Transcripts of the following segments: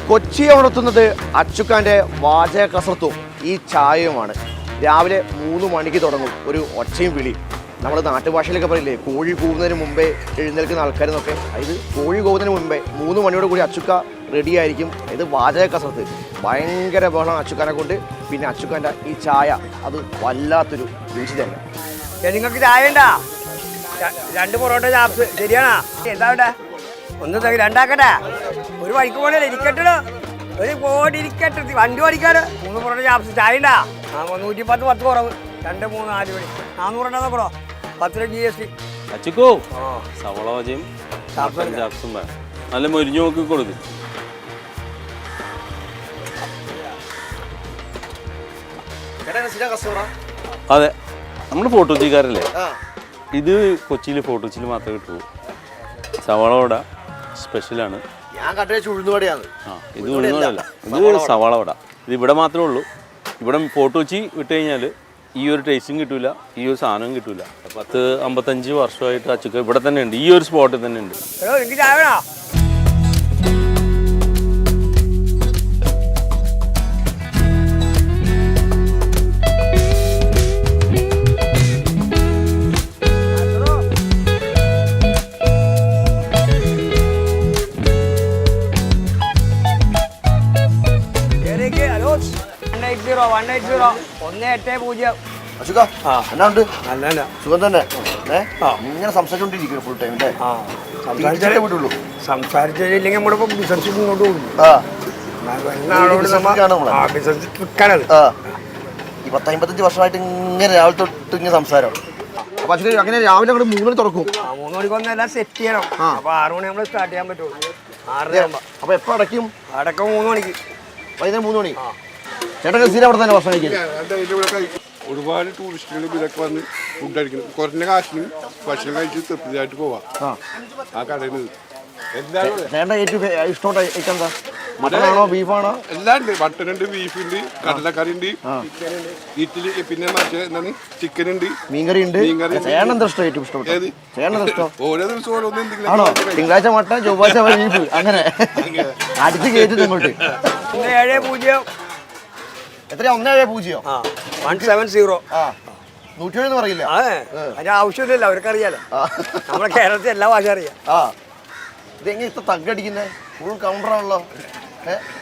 കൊച്ചിയെ ഉണർത്തുന്നത് അച്ചുക്കാൻ്റെ വാചക കസർത്തും ഈ ചായയുമാണ്. രാവിലെ 3 മണിക്ക് തുടങ്ങും ഒരു ഒച്ചയും വിളി. നമ്മൾ നാട്ടുഭാഷയിലൊക്കെ പറയില്ലേ, കോഴി കൂവുന്നതിന് മുമ്പേ എഴുന്നേൽക്കുന്ന ആൾക്കാരെന്നൊക്കെ. ഇത് കോഴി കൂവുന്നതിന് മുമ്പേ 3 മണിയോട് കൂടി അച്ചുക്ക റെഡി ആയിരിക്കും. ഇത് വാചക കസർത്ത്, ഭയങ്കര ബഹളമാണ് അച്ചുക്കാനെ കൊണ്ട്. പിന്നെ അച്ചുക്കാൻ്റെ ഈ ചായ അത് വല്ലാത്തൊരു രുചി തന്നെ. നിങ്ങൾക്ക് ചായ ഉണ്ടാ? 2 പൊറോട്ട ചാപ്സ് ശരിയാണോ? എന്താ വേണ്ടേ? ഒന്ന് രണ്ടാക്കട്ടെ. ഒരു വഴിക്ക് പോലെ ഇരിക്കട്ടോ, ഒരു കോടി ഇരിക്കട്ടെ. വണ്ടി ഓടിക്കാറ് 3 പൊറോട്ട ചാപ്സ് ചായ ഉണ്ടാ? 110 10 കുറവ്. 2 3 4 മണി 400 ഉണ്ടാകുമ്പോ 10 രൂപ GST. അച്ചുക്കോ സവള വജയും ചാപ്സും നല്ല മൊരിഞ്ഞു നോക്കി കൊടുക്കും. അതെ, നമ്മൾ ഫോർട്ട് കൊച്ചിക്കാരല്ലേ. ഇത് കൊച്ചിയിൽ ഫോർട്ട് കൊച്ചിയിൽ മാത്രമേ കിട്ടുള്ളൂ. സവാള വട സ്പെഷ്യലാണ്. ഇത് ഉഴുന്നുവടയല്ല, ഇത് സവാള വട. ഇത് ഇവിടെ മാത്രമേ ഉള്ളൂ. ഇവിടെ ഫോർട്ട് കൊച്ചി വിട്ട് കഴിഞ്ഞാൽ ഈ ഒരു ടേസ്റ്റും കിട്ടൂല, ഈ ഒരു സാധനവും കിട്ടൂല. 10-55 വർഷമായിട്ട് അച്ചുക്ക ഇവിടെ തന്നെ ഉണ്ട്, ഈ ഒരു സ്പോട്ടിൽ തന്നെ ഉണ്ട്. സുഖം തന്നെ. ഇങ്ങനെ സംസാരിച്ചോണ്ടിരിക്കും ഫുൾ ടൈം അല്ലേ? സംസാരിച്ചില്ലെങ്കിൽ നമ്മളിപ്പോ ബിസിനസ് മുന്നോട്ട് പോകും. 50-55 വർഷമായിട്ട് ഇങ്ങനെ രാവിലെ തൊട്ട് ഇങ്ങനെ സംസാരം. അപ്പൊ അങ്ങനെ രാവിലെ അങ്ങോട്ട് 3 മണി തുറക്കും. 3 മണിക്കൊന്നും എല്ലാം സെറ്റ് ചെയ്യണം. അപ്പൊ 6 മണി നമ്മൾ സ്റ്റാർട്ട് ചെയ്യാൻ പറ്റുള്ളൂ. 6 അപ്പൊ എപ്പോ അടയ്ക്കും? 3 മണിക്ക്, വൈകുന്നേരം 3 മണി. ചേട്ടൻ സ്ഥിരം അവിടെ തന്നെ ഭക്ഷണം കഴിക്കും? ഒരുപാട് ടൂറിസ്റ്റുകൾ ഇതൊക്കെ വന്ന് ഫുഡ് അടിക്കണം. കുറഞ്ഞ കാശിന് ഭക്ഷണം കഴിച്ച് തൃപ്തിയായിട്ട് പോവാം. ആ കടയിൽ ഇഷ്ടമുള്ള ഐറ്റം എന്താ? മട്ടനാണോ ബീഫാണോ? എല്ലാം ഉണ്ട്. മട്ടൻ ഉണ്ട്, ബീഫ് ഉണ്ട്, കടലക്കറി ഉണ്ട്, ഇഡ്ഡലി, പിന്നെ മറ്റേ എന്താണ് ചിക്കൻ ഉണ്ട്, മീൻകറി ഉണ്ട്. ഓരോ ദിവസം ഓരോന്നും എന്തെങ്കിലും. ആണോ? തിങ്കളാഴ്ച മട്ടൻ, ചൊവ്വാഴ്ച ബീഫ്, അങ്ങനെ അടിച്ച് കയറ്റി ഇങ്ങോട്ട്. 7-0 എത്രയാ? 170 170. 170 പറയില്ല. അതിന്റെ ആവശ്യമില്ലല്ലോ, അവർക്കറിയാലോ. നമ്മുടെ കേരളത്തിൽ എല്ലാ ഭാഷ അറിയാം. ഇതെങ്ങനെ ഇത്ര തగ్గടിക്കുന്നത്? ഫുൾ കൗണ്ടറാണല്ലോ.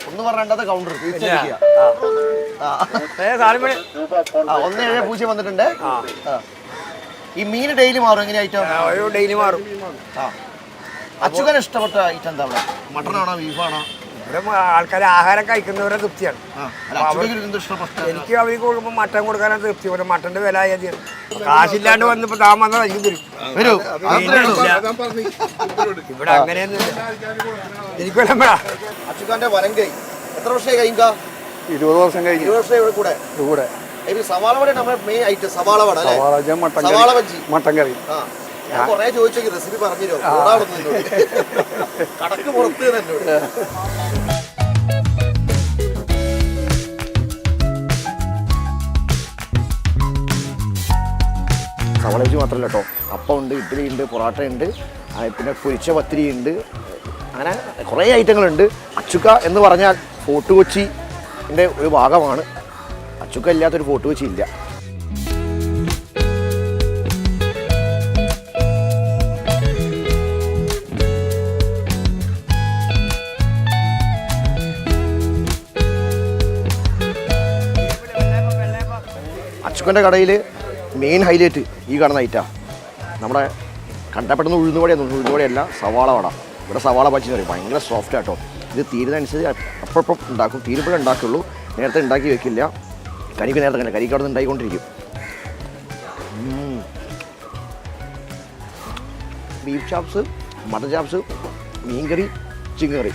ഒന്ന് പറഞ്ഞാത്ത കൗണ്ടർ 170 വന്നിട്ടുണ്ട്. ഈ മീൻ ഡെയിലി മാറും? എങ്ങനെ ഐറ്റം ഡെയിലി മാറും. അച്ചുകന് ഇഷ്ടപ്പെട്ട ഐറ്റം എന്താ? മട്ടനാണോ ബീഫാണോ? ആൾക്കാർ ആഹാരം കഴിക്കുന്നവരെ തൃപ്തിയാണ്. എനിക്ക് അവർക്ക് കൊടുക്കുമ്പോൾ മട്ടൻ കൊടുക്കാനാണ് തൃപ്തി. മട്ടന്റെ വില കാശില്ലാണ്ട് വന്നപ്പോ താൻ വന്നാൽ എനിക്ക് തരും. ഇവിടെ അങ്ങനെയൊന്നും എനിക്ക് അച്ചുക്കാന്റെ വലങ്കൈ എത്ര വർഷമായി കഴിഞ്ഞ? 20 വർഷം കഴിഞ്ഞു. 20 വർഷം കൂടെ. സവാള വട നമ്മുടെ മെയിൻ ഐറ്റം. സവാള വട, സവാള ബജ്ജി, മട്ടൻ കറി. ഞാൻ കൊറേ ചോദിച്ചെങ്കിൽ റെസിപ്പി പറഞ്ഞിരുന്നു. കടക്ക് പുറത്ത് തന്നെ. സവാള ബജ്ജി മാത്രമല്ല കേട്ടോ, അപ്പം ഉണ്ട്, ഇഡ്ഡലി ഉണ്ട്, പൊറോട്ട ഉണ്ട്, പിന്നെ പൊരിച്ച പത്തിരി ഉണ്ട്, അങ്ങനെ കുറേ ഐറ്റങ്ങളുണ്ട്. അച്ചുക്ക എന്ന് പറഞ്ഞാൽ ഫോർട്ട് കൊച്ചിൻ്റെ ഒരു ഭാഗമാണ്. അച്ചുക്ക ഇല്ലാത്തൊരു ഫോർട്ട് കൊച്ചി ഇല്ല. അച്ചുക്കൻ്റെ കടയിൽ മെയിൻ ഹൈലൈറ്റ് ഈ കാണുന്ന ഐറ്റാണ്. നമ്മുടെ കണ്ടപ്പെടുന്ന ഉഴുന്നുവടയല്ല, സവാള വട. ഇവിടെ സവാള ബജ്ജി എന്ന് പറയും. ഭയങ്കര സോഫ്റ്റ് ആട്ടോ. ഇത് തീരുന്നതനുസരിച്ച് അപ്പം ഉണ്ടാക്കും. തീരുമ്പോഴേ ഉണ്ടാക്കുള്ളൂ, നേരത്തെ ഉണ്ടാക്കി വെക്കില്ല. കരിക്ക് നേരത്തെ തന്നെ കരിക്ക് അവിടെ നിന്ന് ഉണ്ടായിക്കൊണ്ടിരിക്കും. ബീഫ് ചാപ്സ്, മട്ടൻ ചാപ്സ്, മീൻകറി, ചിക്കൻ കറി,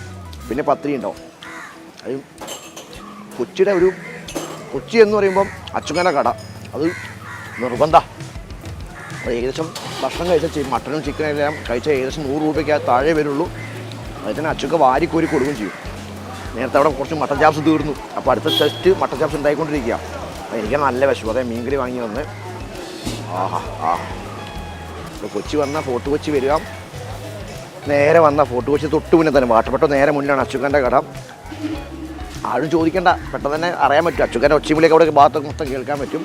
പിന്നെ പത്തിരി ഉണ്ടാവും. അത് കൊച്ചിയുടെ ഒരു കൊച്ചി എന്ന് പറയുമ്പം അച്ചുക്കൻ്റെ കട അത് നിർബന്ധം. അത് ഏകദേശം ഭക്ഷണം കഴിച്ച മട്ടനും ചിക്കനും എല്ലാം കഴിച്ചാൽ ഏകദേശം 100 രൂപയ്ക്ക് താഴെ വരുള്ളൂ. അതിൽ തന്നെ അച്ചുക്ക വാരിക്കോരി കൊടുക്കുകയും ചെയ്യും. നേരത്തെ അവിടെ കുറച്ച് മട്ടൻ ചാപ്സ് തീർന്നു. അപ്പോൾ അടുത്ത ടെസ്റ്റ് മട്ടൻ ചാപ്സ് ഉണ്ടായിക്കൊണ്ടിരിക്കുക. എനിക്ക് നല്ല വിഷമം. അതേ മീൻകറി വാങ്ങി വന്ന് ഇപ്പോൾ കൊച്ചി വന്നാൽ ഫോർട്ട് കൊച്ചി വരിക. നേരെ വന്നാൽ ഫോർട്ട് കൊച്ചി തൊട്ട് മുന്നേ തന്നെ വാട്ടപ്പെട്ട നേരെ മുന്നിലാണ് അച്ചുക്കൻ്റെ കട. ആരും ചോദിക്കേണ്ട, പെട്ടെന്ന് തന്നെ അറിയാൻ പറ്റും. അച്ചുക്കാൻ്റെ ഒച്ചവിളിയൊക്കെ അവിടെ ഭാഗത്തൊക്കെ മൊത്തം കേൾക്കാൻ പറ്റും.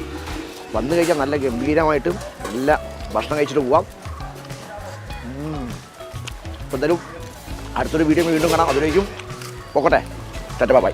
വന്നു കഴിഞ്ഞാൽ നല്ല ഗംഭീരമായിട്ട് നല്ല ഭക്ഷണം കഴിച്ചിട്ട് പോവാം. അപ്പോൾ എന്തായാലും അടുത്തൊരു വീഡിയോ വീണ്ടും കാണാം. അതിലേക്കും പോകട്ടെ. ടാറ്റ ബൈ.